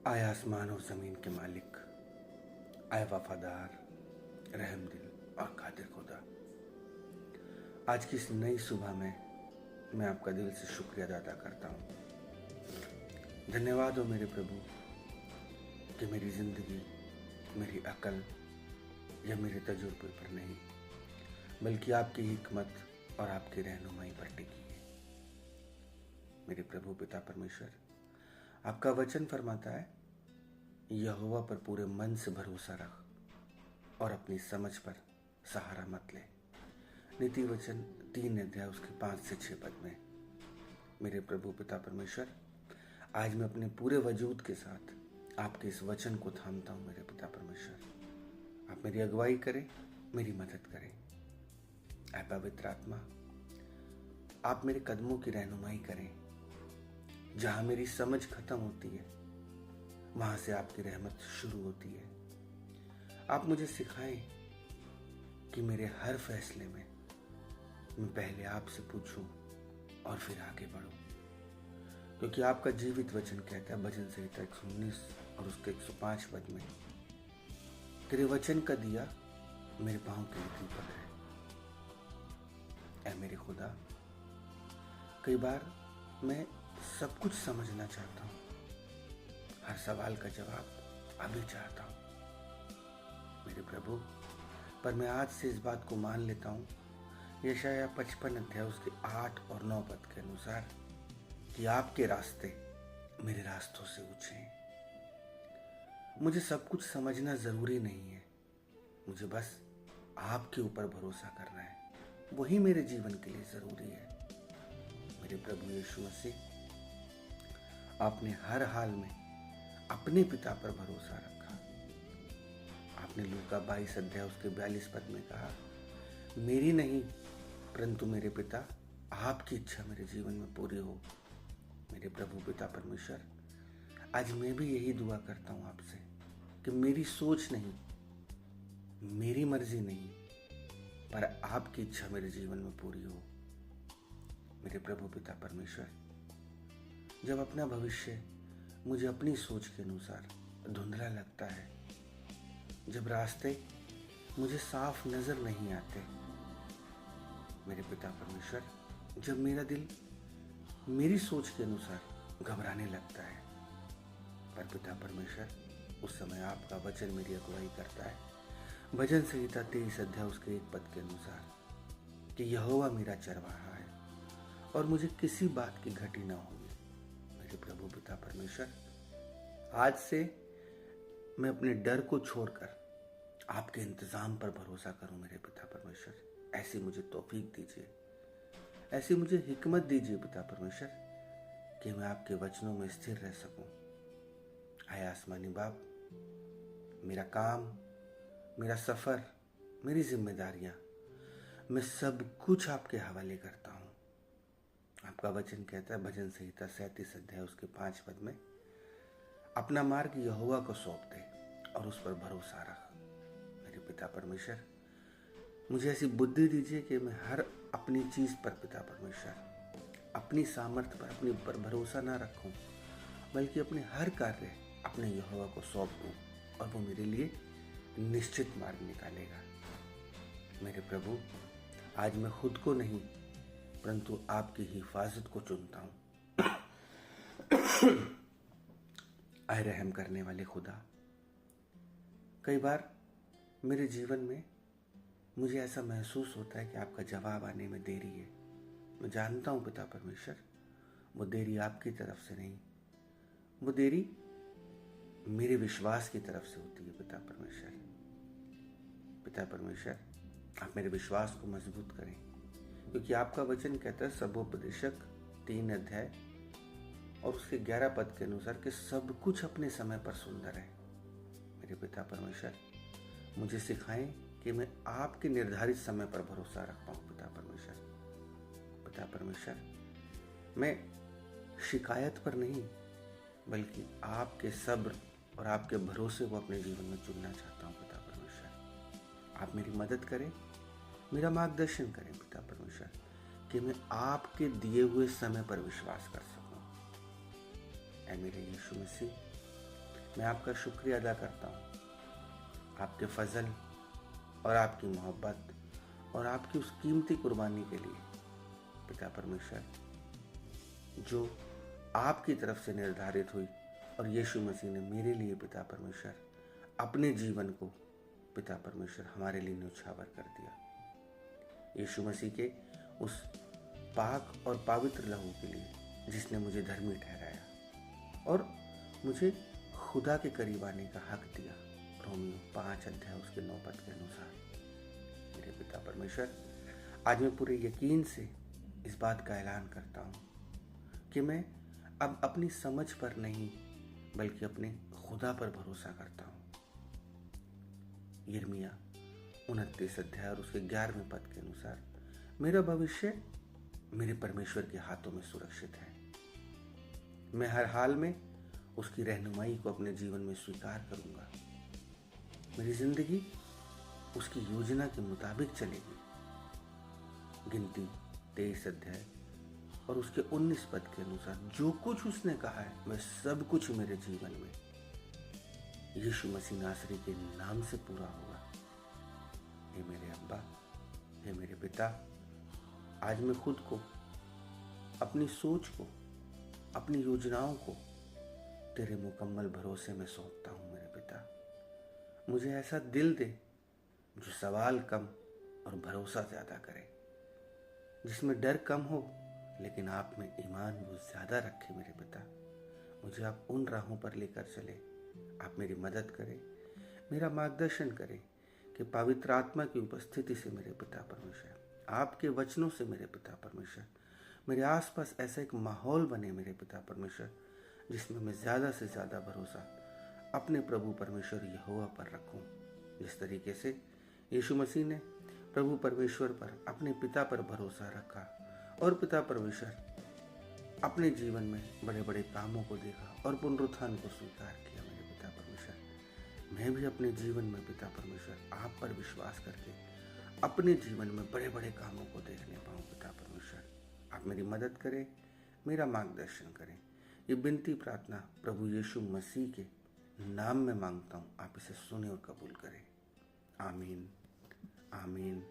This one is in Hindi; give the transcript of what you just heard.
आए आसमान और ज़मीन के मालिक, आए वफादार, रहमदिल और कादिर खुदा। आज की इस नई सुबह में मैं आपका दिल से शुक्रिया अदा करता हूँ। धन्यवाद हो मेरे प्रभु कि मेरी ज़िंदगी मेरी अकल या मेरे तजुर्बे पर नहीं, बल्कि आपकी हिकमत और आपकी रहनुमाई पर टिकी है। मेरे प्रभु पिता परमेश्वर, आपका वचन फरमाता है, यहोवा पर पूरे मन से भरोसा रख और अपनी समझ पर सहारा मत ले। नीति वचन 3 अध्याय उसके 5 से 6 पद में। मेरे प्रभु पिता परमेश्वर, आज मैं अपने पूरे वजूद के साथ आपके इस वचन को थामता हूँ। मेरे पिता परमेश्वर, आप मेरी अगुवाई करें, मेरी मदद करें। ऐ पवित्र आत्मा, आप मेरे कदमों की रहनुमाई करें। जहां मेरी समझ खत्म होती है, वहां से आपकी रहमत शुरू होती है। आप मुझे सिखाएं कि मेरे हर फैसले में मैं पहले आपसे पूछूं और फिर आगे बढ़ूं, क्योंकि आपका जीवित वचन कहता है भजन संहिता 119 और उसके 105 पद में, तेरे वचन का दिया मेरे पांव के लिए दीपक है। ऐ मेरे खुदा, कई बार मैं सब कुछ समझना चाहता हूँ, हर सवाल का जवाब अभी चाहता हूँ मेरे प्रभु, पर मैं आज से इस बात को मान लेता हूँ, यशायाह 55 अध्याय उसके 8 और 9 पद के अनुसार, कि आपके रास्ते मेरे रास्तों से ऊंचे हैं। मुझे सब कुछ समझना जरूरी नहीं है, मुझे बस आपके ऊपर भरोसा करना है, वही मेरे जीवन के लिए जरूरी है। मेरे प्रभु यीशु मसीह, आपने हर हाल में अपने पिता पर भरोसा रखा। आपने लूका 22 अध्याय उसके 42 पद में कहा, मेरी नहीं परंतु मेरे पिता आपकी इच्छा मेरे जीवन में पूरी हो। मेरे प्रभु पिता परमेश्वर, आज मैं भी यही दुआ करता हूँ आपसे कि मेरी सोच नहीं, मेरी मर्जी नहीं, पर आपकी इच्छा मेरे जीवन में पूरी हो। मेरे प्रभु पिता परमेश्वर, जब अपना भविष्य मुझे अपनी सोच के अनुसार धुंधला लगता है, जब रास्ते मुझे साफ नजर नहीं आते, मेरे पिता परमेश्वर, जब मेरा दिल मेरी सोच के अनुसार घबराने लगता है, पर पिता परमेश्वर, उस समय आपका वचन मेरी अगुवाई करता है। भजन संहिता 23 अध्याय उसके 1 पद के अनुसार, कि यहोवा मेरा चरवाहा है और मुझे किसी बात की घटी ना होगी। मेरे प्रभु पिता परमेश्वर, आज से मैं अपने डर को छोड़कर आपके इंतजाम पर भरोसा करूं। मेरे पिता परमेश्वर, ऐसी मुझे तौफीक दीजिए, ऐसी मुझे हिकमत दीजिए पिता परमेश्वर, कि मैं आपके वचनों में स्थिर रह सकूं। आया आसमानी बाप, मेरा काम, मेरा सफर, मेरी जिम्मेदारियां, मैं सब कुछ आपके हवाले करता हूं। आपका वचन कहता है भजन संहिता 37 अध्याय उसके 5 पद में, अपना मार्ग यहोवा को सौंप दे और उस पर भरोसा रख। मेरे पिता परमेश्वर, मुझे ऐसी बुद्धि दीजिए कि मैं हर अपनी चीज पर पिता परमेश्वर, अपनी सामर्थ्य पर, अपने पर भरोसा ना रखूं, बल्कि अपने हर कार्य अपने यहोवा को सौंप दूं और वो मेरे लिए निश्चित मार्ग निकालेगा। मेरे प्रभु, आज मैं खुद को नहीं परंतु आपकी हिफाजत को चुनता हूं। आए रहम करने वाले खुदा, कई बार मेरे जीवन में मुझे ऐसा महसूस होता है कि आपका जवाब आने में देरी है। मैं जानता हूं पिता परमेश्वर, वो देरी आपकी तरफ से नहीं, वो देरी मेरे विश्वास की तरफ से होती है। पिता परमेश्वर, पिता परमेश्वर, आप मेरे विश्वास को मजबूत करें, क्योंकि आपका वचन कहता है सबोपदेशक 3 अध्याय और उसके 11 पद के अनुसार, कि सब कुछ अपने समय पर सुंदर है। मेरे पिता परमेश्वर, मुझे सिखाएं कि मैं आपके निर्धारित समय पर भरोसा रख पाऊं। पिता परमेश्वर, पिता परमेश्वर, मैं शिकायत पर नहीं, बल्कि आपके सब्र और आपके भरोसे को अपने जीवन में चुनना चाहता हूं। पिता परमेश्वर, आप मेरी मदद करें, मेरा मार्गदर्शन करें पिता परमेश्वर, कि मैं आपके दिए हुए समय पर विश्वास कर सकूं। ऐ मेरे यीशु मसीह, मैं आपका शुक्रिया अदा करता हूँ आपके फजल और आपकी मोहब्बत और आपकी उस कीमती कुर्बानी के लिए पिता परमेश्वर, जो आपकी तरफ से निर्धारित हुई और यीशु मसीह ने मेरे लिए पिता परमेश्वर अपने जीवन को पिता परमेश्वर हमारे लिए न्यौछावर कर दिया। यीशु मसीह के उस पाक और पवित्र लहू के लिए जिसने मुझे धर्मी ठहराया और मुझे खुदा के करीब आने का हक दिया। रोमियो 5 अध्याय उसके 9 पद के अनुसार। मेरे पिता परमेश्वर, आज मैं पूरे यकीन से इस बात का ऐलान करता हूँ कि मैं अब अपनी समझ पर नहीं बल्कि अपने खुदा पर भरोसा करता हूँ। यिर्मयाह 29 अध्याय और उसके 11वें पद के अनुसार मेरा भविष्य मेरे परमेश्वर के हाथों में सुरक्षित है। मैं हर हाल में उसकी रहनुमाई को अपने जीवन में स्वीकार करूंगा। मेरी जिंदगी उसकी योजना के मुताबिक चलेगी। गिनती 23 अध्याय और उसके 19 पद के अनुसार जो कुछ उसने कहा है वह सब कुछ मेरे जीवन में यीशु मसीह नासरी के नाम से पूरा होगा। हे मेरे अब्बा, हे मेरे पिता, आज मैं खुद को, अपनी सोच को, अपनी योजनाओं को तेरे मुकम्मल भरोसे में सौंपता हूँ। मेरे पिता, मुझे ऐसा दिल दे जो सवाल कम और भरोसा ज़्यादा करे, जिसमें डर कम हो लेकिन आप में ईमान वो ज़्यादा रखे। मेरे पिता, मुझे आप उन राहों पर लेकर चले। आप मेरी मदद करें, मेरा मार्गदर्शन करें कि पवित्र आत्मा की उपस्थिति से मेरे पिता परमेश्वर, आपके वचनों से मेरे पिता परमेश्वर, मेरे आसपास ऐसा एक माहौल बने मेरे पिता परमेश्वर जिसमें मैं ज़्यादा से ज़्यादा भरोसा अपने प्रभु परमेश्वर यहोवा पर रखूं। जिस तरीके से यीशु मसीह ने प्रभु परमेश्वर पर, अपने पिता पर भरोसा रखा और पिता परमेश्वर अपने जीवन में बड़े बड़े कामों को देखा और पुनरुत्थान को स्वीकार किया। मेरे पिता परमेश्वर, मैं भी अपने जीवन में पिता परमेश्वर आप पर विश्वास करके अपने जीवन में बड़े बड़े कामों को देखने पाऊँ। पिता परमेश्वर, आप मेरी मदद करें, मेरा मार्गदर्शन करें। ये विनती प्रार्थना प्रभु यीशु मसीह के नाम में मांगता हूँ। आप इसे सुने और कबूल करें। आमीन, आमीन,